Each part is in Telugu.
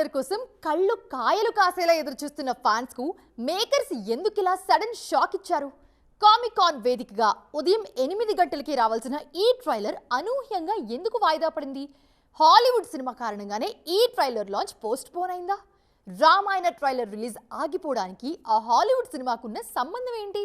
ట్రైలర్ కోసం కళ్ళు కాయలు కాసేలా ఎదురుచూస్తున్న ఫ్యాన్స్ కు మేకర్స్ ఎందుకిలా సడన్ షాక్ ఇచ్చారు? కామిక్ కాన్ వేదికగా ఉదయం 8 గంటలకి రావాల్సిన ఈ ట్రైలర్ అనూహ్యంగా ఎందుకు వాయిదా పడింది? హాలీవుడ్ సినిమా కారణంగానే ఈ ట్రైలర్ లాంచ్ పోస్ట్ పోన్ అయిందా? రామాయణ ట్రైలర్ రిలీజ్ ఆగిపోవడానికి ఆ హాలీవుడ్ సినిమాకున్న సంబంధం ఏంటి?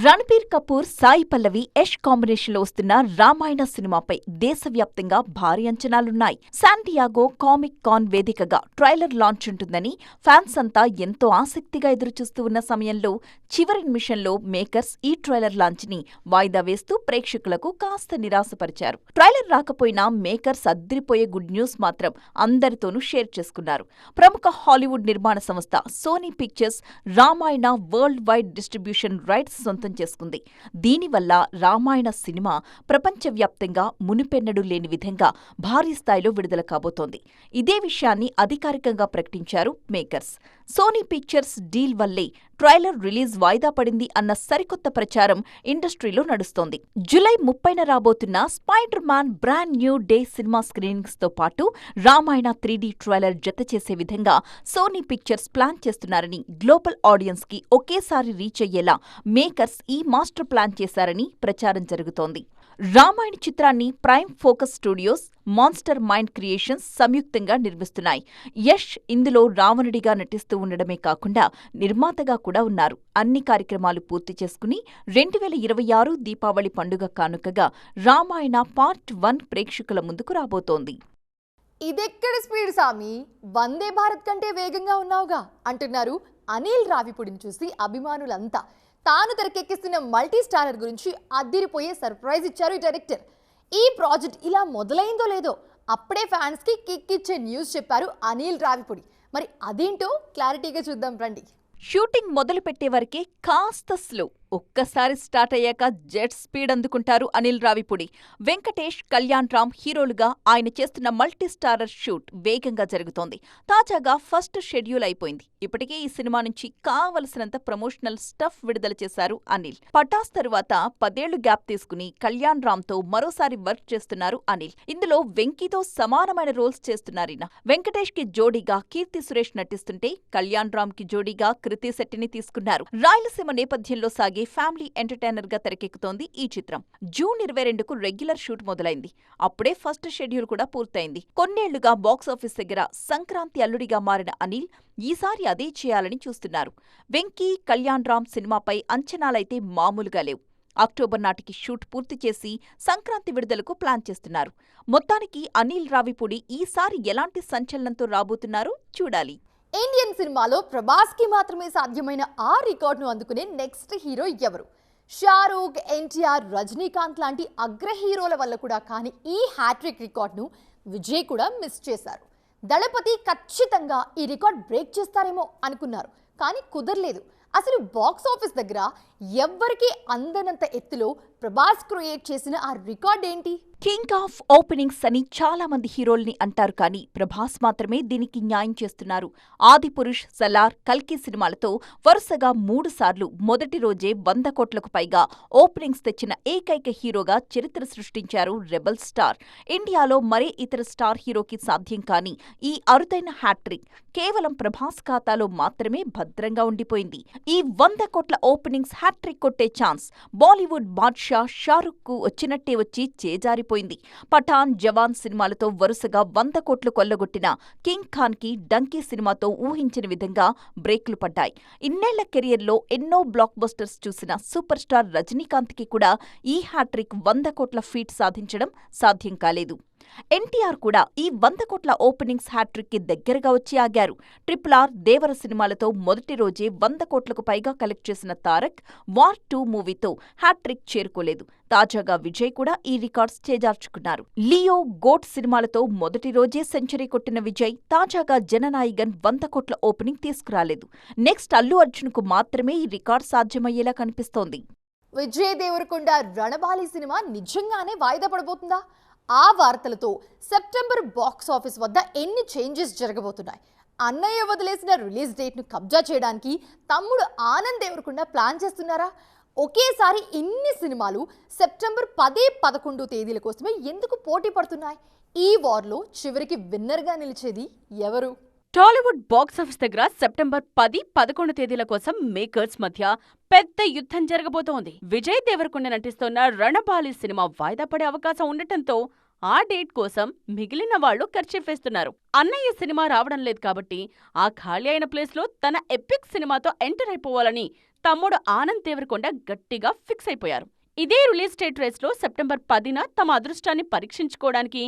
రణబీర్ కపూర్, సాయి పల్లవి, యష్ కాంబినేషన్ లో వస్తున్న రామాయణ సినిమాపై దేశవ్యాప్తంగా భారీ అంచనాలున్నాయి. శాంటియాగో కామిక్ కాన్ వేదికగా ట్రైలర్ లాంచ్ ఉంటుందని ఫ్యాన్స్ అంతా ఎంతో ఆసక్తిగా ఎదురుచూస్తూ ఉన్న సమయంలో చివరి నిమిషంలో మేకర్స్ ఈ ట్రైలర్ లాంచ్ ని వాయిదా వేస్తూ ప్రేక్షకులకు కాస్త నిరాశపరిచారు. ట్రైలర్ రాకపోయినా మేకర్స్ అద్దిరిపోయే గుడ్ న్యూస్ మాత్రం అందరితోనూ షేర్ చేసుకున్నారు. ప్రముఖ హాలీవుడ్ నిర్మాణ సంస్థ Sony Pictures Ramayana worldwide distribution rights సొంతం చేసుకుంది. దీనివల్ల రామాయణ సినిమా ప్రపంచవ్యాప్తంగా మునుపెన్నడూ లేని విధంగా భారీ స్థాయిలో విడుదల కాబోతోంది. ఇదే విషయాన్ని అధికారికంగా ప్రకటించారు మేకర్స్. సోనీ పిక్చర్స్ డీల్ వల్లే ట్రైలర్ రిలీజ్ వాయిదా పడింది అన్న సరికొత్త ప్రచారం ఇండస్ట్రీలో నడుస్తోంది. జూలై 30న రాబోతున్న spider Man brand new day cinema screenings తో పాటు రామాయణ 3D ట్రైలర్ జత చేసే విధంగా సోనీ పిక్చర్స్ ప్లాన్ చేస్తున్నారని, గ్లోబల్ ఆడియన్స్ కి ఒకేసారి రీచ్ అయ్యేలా మేకర్స్ ఈ మాస్టర్ ప్లాన్ చేశారని ప్రచారం జరుగుతోంది. రామాయణ చిత్రాన్ని prime focus studios, monster mind creations సంయుక్తంగా నిర్మిస్తున్నాయి. యష్ ఇందులో రావణుడిగా నటిస్తూ ఉండడమే కాకుండా నిర్మాతగా కూడా ఉన్నారు. అన్ని కార్యక్రమాలు పూర్తి చేసుకుని 2026 దీపావళి పండుగ కానుకగా రామాయణ పార్ట్ 1 ప్రేక్షకుల ముందుకు రాబోతోంది. ఇదెక్కడ స్పీడ్ సామి, వందే భారత్ కంటే వేగంగా ఉన్నావుగా అంటున్నారు అనిల్ రావిపూడిని చూసి అభిమానులంతా. తాను తెరకెక్కిస్తున్న మల్టీ స్టారర్ గురించి అద్దిరిపోయే సర్ప్రైజ్ ఇచ్చారు ఈ డైరెక్టర్. ఈ ప్రాజెక్ట్ ఇలా మొదలైందో లేదో అప్పుడే ఫ్యాన్స్ కి కిక్ ఇచ్చే న్యూస్ చెప్పారు అనిల్ రావిపూడి. మరి అదేంటో క్లారిటీగా చూద్దాం రండి. షూటింగ్ మొదలు పెట్టే వరకే కాస్త స్లో, ఒక్కసారి స్టార్ట్ అయ్యాక జెట్ స్పీడ్ అందుకుంటారు అనిల్ రావిపూడి. వెంకటేష్, కళ్యాణ్ రామ్ హీరోలుగా ఆయన చేస్తున్న మల్టీ స్టారర్ షూట్ వేగంగా జరుగుతోంది. తాజాగా ఫస్ట్ షెడ్యూల్ అయిపోయింది. ఇప్పటికే ఈ సినిమా నుంచి కావలసినంత ప్రమోషనల్ స్టఫ్ విడుదల చేశారు అనిల్. పటాస్ తరువాత 10 ఏళ్లు గ్యాప్ తీసుకుని కళ్యాణ్ రామ్ తో మరోసారి వర్క్ చేస్తున్నారు అనిల్. ఇందులో వెంకీతో సమానమైన రోల్స్ చేస్తున్నారీయన. వెంకటేష్ కి జోడీగా కీర్తి సురేష్ నటిస్తుంటే, కళ్యాణ్ రామ్ కి జోడీగా కృతి శెట్టిని తీసుకున్నారు. రాయలసీమ నేపథ్యంలో సాగే ఫ్యామిలీ ఎంటర్టైనర్ గా తెరకెక్కుతోంది ఈ చిత్రం. జూన్ 22కు రెగ్యులర్ షూట్ మొదలైంది. అప్పుడే ఫస్ట్ షెడ్యూల్ కూడా పూర్తయింది. కొన్నేళ్లుగా బాక్సాఫీస్ దగ్గర సంక్రాంతి అల్లుడిగా మారిన అనిల్ ఈసారి అదే చేయాలని చూస్తున్నారు. వెంకీ, కళ్యాణ్ రామ్ సినిమాపై అంచనాలైతే మామూలుగా లేవు. అక్టోబర్ నాటికి షూట్ పూర్తి చేసి సంక్రాంతి విడుదలకు ప్లాన్ చేస్తున్నారు. మొత్తానికి అనిల్ రావిపూడి ఈసారి ఎలాంటి సంచలనంతో రాబోతున్నారో చూడాలి. ఇండియన్ సినిమాలో ప్రభాస్ కి మాత్రమే సాధ్యమైన ఆ రికార్డును అందుకునే నెక్స్ట్ హీరో ఎవరు? షారూక్, ఎన్టీఆర్, రజనీకాంత్ లాంటి అగ్ర హీరోల వల్ల కూడా కానీ ఈ హ్యాట్రిక్ రికార్డును విజయ్ కూడా మిస్ చేశారు. దళపతి ఖచ్చితంగా ఈ రికార్డ్ బ్రేక్ చేస్తారేమో అనుకున్నారు, కానీ కుదరలేదు. అసలు బాక్స్ ఆఫీస్ దగ్గర ఎవ్వరికీ అందనంత ఎత్తులో ప్రభాస్ క్రియేట్ చేసిన ఆ రికార్డ్ ఏంటి? కింగ్ ఆఫ్ ఓపెనింగ్స్ అని చాలా మంది హీరోల్ని అంటారు, కానీ ప్రభాస్ మాత్రమే దీనికి న్యాయం చేస్తున్నారు. ఆదిపురుష్, సలార్, కల్కి సినిమాలతో వరుసగా 3 సార్లు మొదటి రోజే 100 కోట్లకు పైగా ఓపెనింగ్స్ తెచ్చిన ఏకైక హీరోగా చరిత్ర సృష్టించారు రెబల్ స్టార్. ఇండియాలో మరే ఇతర స్టార్ హీరోకి సాధ్యం కాని ఈ అరుదైన హ్యాట్రిక్ కేవలం ప్రభాస్ ఖాతాలో మాత్రమే భద్రంగా ఉండిపోయింది. ఈ 100 కోట్ల ఓపెనింగ్స్ హ్యాట్రిక్ కొట్టే ఛాన్స్ బాలీవుడ్ బాద్షా షారుఖ్ కు వచ్చినట్టే వచ్చి చేజారిపోయింది. పఠాన్, జవాన్ సినిమాలతో వరుసగా 100 కోట్లు కొల్లగొట్టిన కింగ్ ఖాన్ కి డంకీ సినిమాతో ఊహించని విధంగా బ్రేక్లు పడ్డాయి. ఇన్నేళ్ల కెరియర్లో ఎన్నో బ్లాక్ బస్టర్స్ చూసిన సూపర్ స్టార్ రజనీకాంత్ కి కూడా ఈ హ్యాట్రిక్ 100 కోట్ల ఫీట్ సాధించడం సాధ్యం కాలేదు. ఎన్టీఆర్ కూడా ఈ 100 కోట్ల ఓపెనింగ్స్ హ్యాట్రిక్ కి దగ్గరగా వచ్చి ఆగారు. RRR, దేవర సినిమాలతో మొదటి రోజే 100 కోట్లకు పైగా కలెక్ట్ చేసిన తారక్ వార్ 2 మూవీతో హ్యాట్రిక్ చేరుకోలేదు. తాజాగా విజయ్ కూడా ఈ రికార్డ్స్ చేజార్చుకున్నారు. లియో, గోట్ సినిమాలతో మొదటి రోజే సెంచరీ కొట్టిన విజయ్ తాజాగా జననాయగన్ 100 కోట్ల ఓపెనింగ్ తీసుకురాలేదు. నెక్స్ట్ అల్లు అర్జున్ కు మాత్రమే ఈ రికార్డ్ సాధ్యమయ్యేలా కనిపిస్తోంది. విజయ్ దేవరకొండ రణబాలి సినిమా నిజంగానే వాయిదా పడబోతుందా? ఆ వార్తలతో సెప్టెంబర్ బాక్స్ ఆఫీస్ వద్ద ఎన్ని చేంజెస్ జరగబోతున్నాయి? అన్నయ్య వదిలేసిన రిలీజ్ డేట్ను కబ్జా చేయడానికి తమ్ముడు ఆనంద్ దేవరకొండ ప్లాన్ చేస్తున్నారా? ఒకేసారి ఇన్ని సినిమాలు సెప్టెంబర్ 10, 11 తేదీల కోసమే ఎందుకు పోటీ పడుతున్నాయి? ఈ వార్లో చివరికి విన్నర్గా నిలిచేది ఎవరు? టాలీవుడ్ బాక్సాఫీస్ దగ్గర సెప్టెంబర్ 10, 11 తేదీల కోసం మేకర్స్ మధ్య పెద్ద యుద్ధం జరగబోతోంది. విజయ్ దేవరకొండ నటిస్తోన్న రణబాలి సినిమా వాయిదా పడే అవకాశం ఉండటంతో ఆ డేట్ కోసం మిగిలిన వాళ్లు ఖర్చేఫేస్తున్నారు. అన్నయ్య సినిమా రావడం లేదు కాబట్టి ఆ ఖాళీ అయిన ప్లేస్లో తన ఎపిక్ సినిమాతో ఎంటర్ అయిపోవాలని తమ్ముడు ఆనంద్ దేవరకొండ గట్టిగా ఫిక్స్ అయిపోయారు. ఇదే రిలీజ్ డేట్ రేస్లో సెప్టెంబర్ 10న తమ అదృష్టాన్ని పరీక్షించుకోవడానికి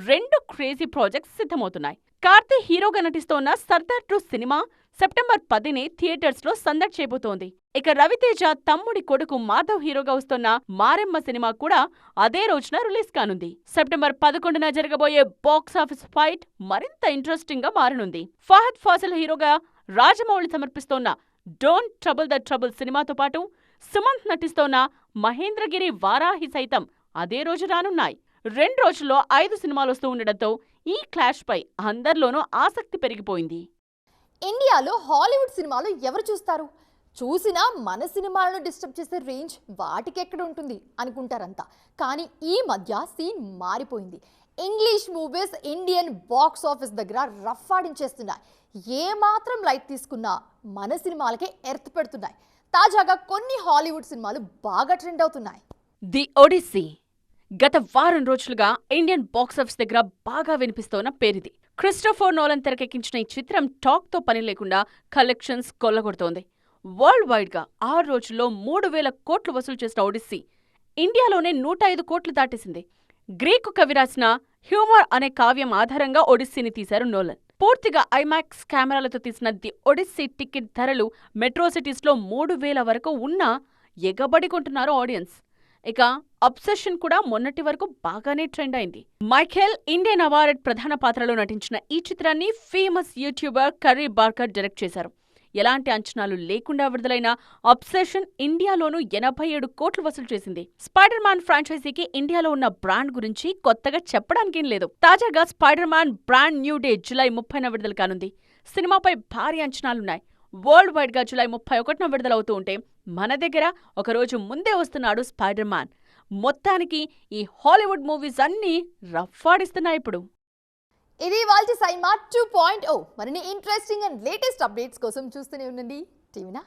2 క్రేజీ ప్రాజెక్ట్స్ సిద్ధమవుతున్నాయి. కార్తీ హీరోగా నటిస్తోన్న సర్దార్ 2 సినిమా సెప్టెంబర్ 10నే థియేటర్స్ లో సందడి చేయబోతోంది. ఇక రవితేజ తమ్ముడి కొడుకు మాధవ్ హీరోగా వస్తున్న మారెమ్మ సినిమా కూడా అదే రోజున రిలీజ్ కానుంది. సెప్టెంబర్ 11న జరగబోయే బాక్సాఫీస్ ఫైట్ మరింత ఇంట్రెస్టింగ్ గా మారనుంది. ఫహద్ ఫాసిల్ హీరోగా రాజమౌళి సమర్పిస్తోన్న డోంట్ ట్రబుల్ ద ట్రబుల్ సినిమాతో పాటు సుమంత్ నటిస్తోన్న మహేంద్రగిరి వారాహి సైతం అదే రోజు రానున్నాయి. 2 రోజుల్లో 5 సినిమాలొస్తూ ఉండడంతో ఈ క్లాష్ పై అందరిలోనూ ఆసక్తి పెరిగిపోయింది. ఇండియాలో హాలీవుడ్ సినిమాలు ఎవరు చూస్తారు? చూసినా మన సినిమాలను డిస్టర్బ్ చేసే రేంజ్ వాటికెక్కడ ఉంటుంది అనుకుంటారంతా. కానీ ఈ మధ్య సీన్ మారిపోయింది. English movies Indian box office దగ్గర రఫ్ ఆడించేస్తున్నాయి. ఏమాత్రం లైట్ తీసుకున్నా మన సినిమాలకే ఎర్త్ పెడుతున్నాయి. తాజాగా కొన్ని హాలీవుడ్ సినిమాలు బాగా ట్రెండ్ అవుతున్నాయి. ది ఒడిస్సీ గత వారం రోజులుగా ఇండియన్ బాక్సాఫీస్ దగ్గర బాగా వినిపిస్తోన్న పేరిది. క్రిస్టోఫర్ నోలన్ తెరకెక్కించిన ఈ చిత్రం టాక్ తో పని లేకుండా కలెక్షన్స్ కొల్లగొడుతోంది. వరల్డ్ వైడ్ గా 6 రోజుల్లో 3,000 కోట్లు వసూలు చేసిన ఒడిస్సీ ఇండియాలోనే 105 కోట్లు దాటేసింది. గ్రీకు కవి రాసిన హ్యూమర్ అనే కావ్యం ఆధారంగా ఒడిస్సీని తీశారు నోలన్. పూర్తిగా ఐమాక్స్ కెమెరాలతో తీసిన ది ఒడిస్సీ టికెట్ ధరలు మెట్రో సిటీస్లో 3,000 వరకు ఉన్నా ఎగబడి కొంటున్నారు ఆడియన్స్. ఇక అబ్సెషన్ కూడా మొన్నటి వరకు బాగానే ట్రెండ్ అయింది. మైఖేల్ ఇండియన్ అవార్డ్ ప్రధాన పాత్రలో నటించిన ఈ చిత్రాన్ని famous YouTuber curry Barker direct చేశారు. ఎలాంటి అంచనాలు లేకుండా విడుదలైన అబ్సెషన్ ఇండియాలోనూ 87 కోట్లు వసూలు చేసింది. స్పైడర్ మ్యాన్ ఫ్రాంచైజీకి ఇండియాలో ఉన్న బ్రాండ్ గురించి కొత్తగా చెప్పడానికేం లేదు. తాజాగా Spider Man brand new day July 30న విడుదల కానుంది. సినిమాపై భారీ అంచనాలున్నాయి. వరల్డ్ వైడ్ గా జూలై 31న విడుదలవుతూ ఉంటే మన దగ్గర ఒకరోజు ముందే వస్తున్నాడు స్పైడర్ మ్యాన్. మొత్తానికి ఈ హాలీవుడ్ మూవీస్ అన్నీ రఫ్ఫాడిస్తున్నాయి ఇప్పుడు. ఇది వాల్టి సైమా 2.0. మరిన్ని ఇంట్రెస్టింగ్ అండ్ లేటెస్ట్ అప్డేట్స్ కోసం చూస్తూనే ఉండండి టీవీ 9.